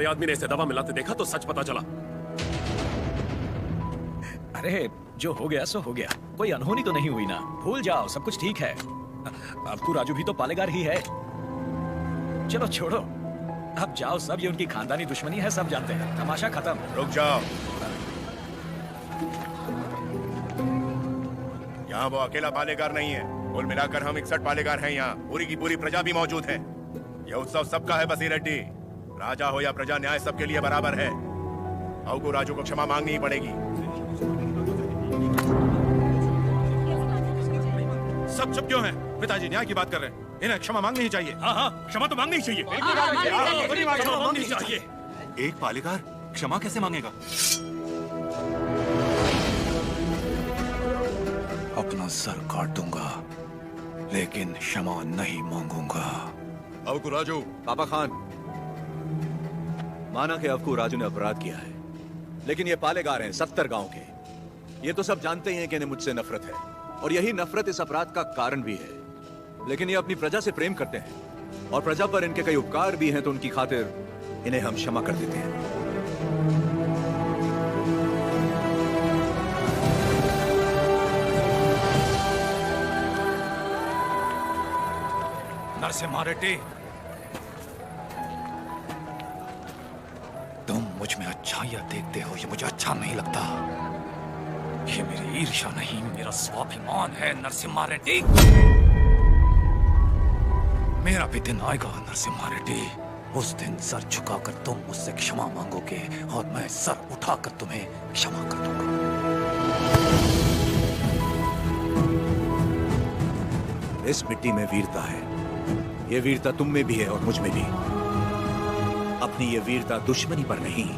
तुम्हारे आदमी ने इसे दवा मिलाते देखा तो सच पता चला। अरे जो हो गया सो हो गया, कोई अनहोनी तो नहीं हुई ना। भूल जाओ, सब कुछ ठीक है। अबकू राजू भी तो पालेगार ही है। चलो छोड़ो, अब जाओ। सब ये उनकी खानदानी दुश्मनी है, सब जानते हैं। तमाशा खत्म। रुक जाओ। यहाँ वो अकेला पालेगार नहीं है, कुल मिलाकर हम 61 पालेगार हैं। यहाँ पूरी की पूरी प्रजा भी मौजूद है। यह उत्सव सबका है बसी रेड्डी। राजा हो या प्रजा, न्याय सबके लिए बराबर है। अबकू राजू को क्षमा मांगनी ही पड़ेगी। सब चुप क्यों हैं? पिताजी न्याय की बात कर रहे हैं, इन्हें क्षमा मांगनी ही चाहिए। हाँ हाँ, क्षमा तो मांगनी ही चाहिए। क्षमा मांगनी ही चाहिए। एक पालेगार क्षमा कैसे मांगेगा? अपना सर काट दूंगा, लेकिन क्षमा नहीं मांगूंगा। अबकू राजू। पापा खान, माना कि अबकू राजू ने अपराध किया है, लेकिन ये पालेगार हैं 70 गांव के। ये तो सब जानते ही हैं कि इन्हें मुझसे नफरत है, और यही नफरत इस अपराध का कारण भी है। लेकिन ये अपनी प्रजा से प्रेम करते हैं, और प्रजा पर इनके कई उपकार भी हैं, तो उनकी खातिर इन्हें हम क्षमा कर देते हैं। नरसिम्हा रेड्डी, तुम मुझ में अच्छाइयां देखते हो, ये मुझे अच्छा नहीं लगता। ये मेरी ईर्ष्या नहीं, मेरा स्वाभिमान है नरसिम्हा रेड्डी। मेरा भी दिन आएगा नरसिम्हा रेड्डी, उस दिन सर झुकाकर तुम मुझसे क्षमा मांगोगे, और मैं सर उठाकर तुम्हें क्षमा कर दूंगा। इस मिट्टी में वीरता है। ये वीरता तुम में भी है और मुझ में भी। अपनी ये वीरता दुश्मनी पर नहीं,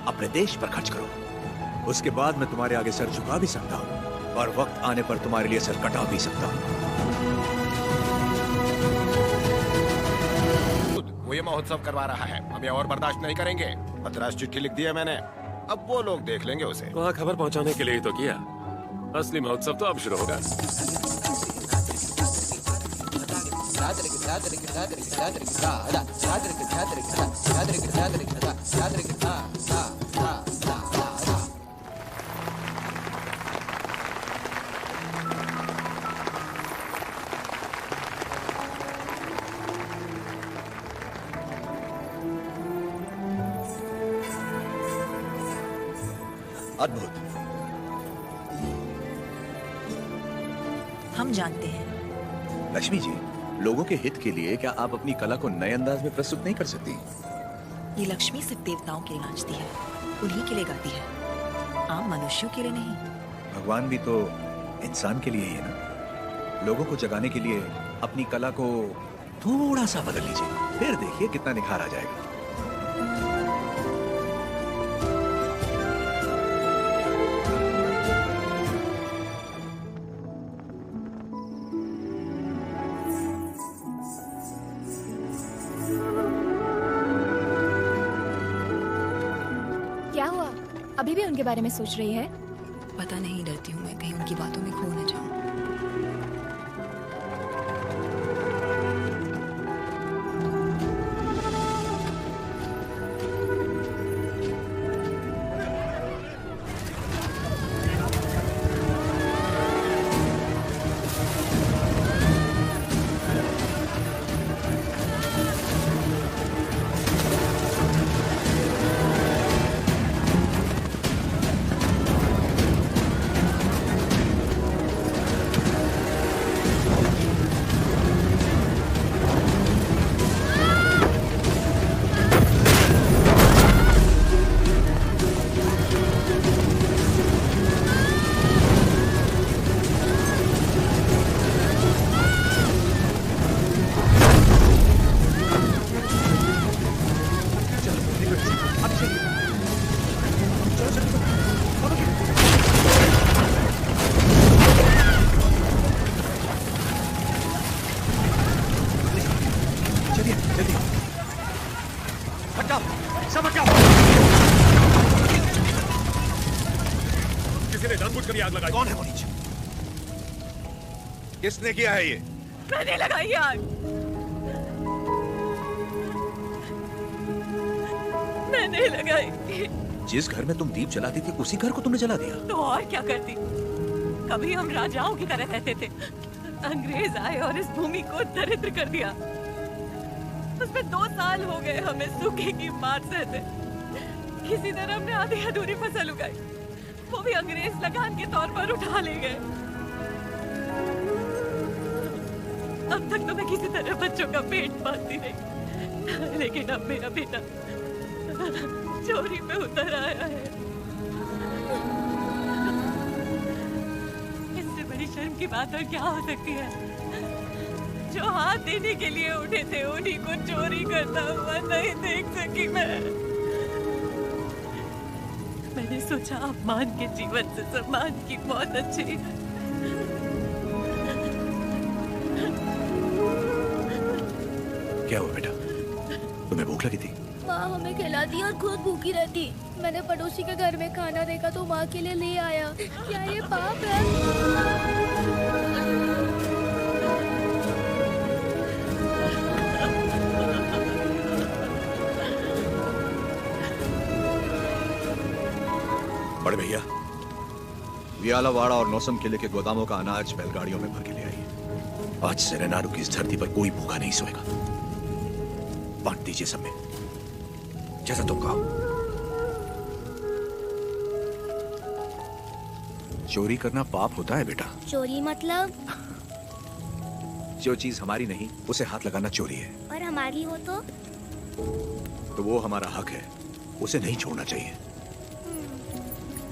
अपने देश पर खर्च करो। उसके बाद मैं तुम्हारे आगे सर झुका भी सकता हूं, और वक्त आने पर तुम्हारे लिए सर कटा भी सकता हूं। वो ये महोत्सव करवा रहा है, हम ये और बर्दाश्त नहीं करेंगे। पत्रास चिट्ठी लिख दी है मैंने, अब वो लोग देख लेंगे उसे। वहाँ खबर पहुँचाने के लिए ही तो किया। असली महोत्सव तो अब शुरू होगा। अद्भुत। हम जानते हैं। लक्ष्मी जी, लोगों के हित के लिए क्या आप अपनी कला को नए अंदाज में प्रस्तुत नहीं कर सकती? ये लक्ष्मी सिर्फ देवताओं के लिए नाचती है, उन्हीं के लिए गाती है, आम मनुष्यों के लिए नहीं। भगवान भी तो इंसान के लिए ही है ना। लोगों को जगाने के लिए अपनी कला को थोड़ा सा बदल लीजिए, फिर देखिए कितना निखार आ जाएगा। अभी भी उनके बारे में सोच रही है? पता नहीं, डरती हूँ मैं कहीं उनकी बातों में खो न जाऊं। किसी ने जानबूझकर आग लगाई। कौन है वो नीचे? किसने किया है ये? मैंने लगाई आग। नहीं लगाई। जिस घर में तुम दीप जलाती थी उसी घर को तुमने जला दिया। तो और क्या करती? कभी हम राजाओं की तरह रहते थे, अंग्रेज आए और इस भूमि को दरिद्र कर दिया। उसमें 2 साल हो गए हमें सूखे की मार सहते। किसी तरह हमने आधी अधूरी फसल उगाई, वो भी अंग्रेज लगान के तौर पर उठा ले गए। अब तक तो मैं किसी तरह बच्चों का पेट पालती रही, लेकिन अब मेरा बेटा चोरी पे उतर आया है। इससे बड़ी शर्म की बात और क्या हो सकती है? जो हाथ देने के लिए उठे थे उन्हीं को चोरी करता हुआ नहीं देख सकी मैं। मैंने सोचा अपमान के जीवन से सम्मान की मौत अच्छी है। क्या हुआ बेटा, तुम्हें भूख लगी थी? माँ हमें खिलाती और खुद भूखी रहती। मैंने पड़ोसी के घर में खाना देखा तो माँ के लिए ले आया। क्या ये पाप है? बड़े भैया, वियालावाड़ा और नौसम किले के गोदामों का अनाज बैलगाड़ियों में भर के ले आइए। आज सेरेनाडु की इस धरती पर कोई भूखा नहीं सोएगा। बांट दीजिए सब में, जैसा तुम कहो। चोरी करना पाप होता है बेटा। चोरी मतलब? जो चीज हमारी नहीं उसे हाथ लगाना चोरी है। और हमारी हो तो? तो वो हमारा हक है, उसे नहीं छोड़ना चाहिए।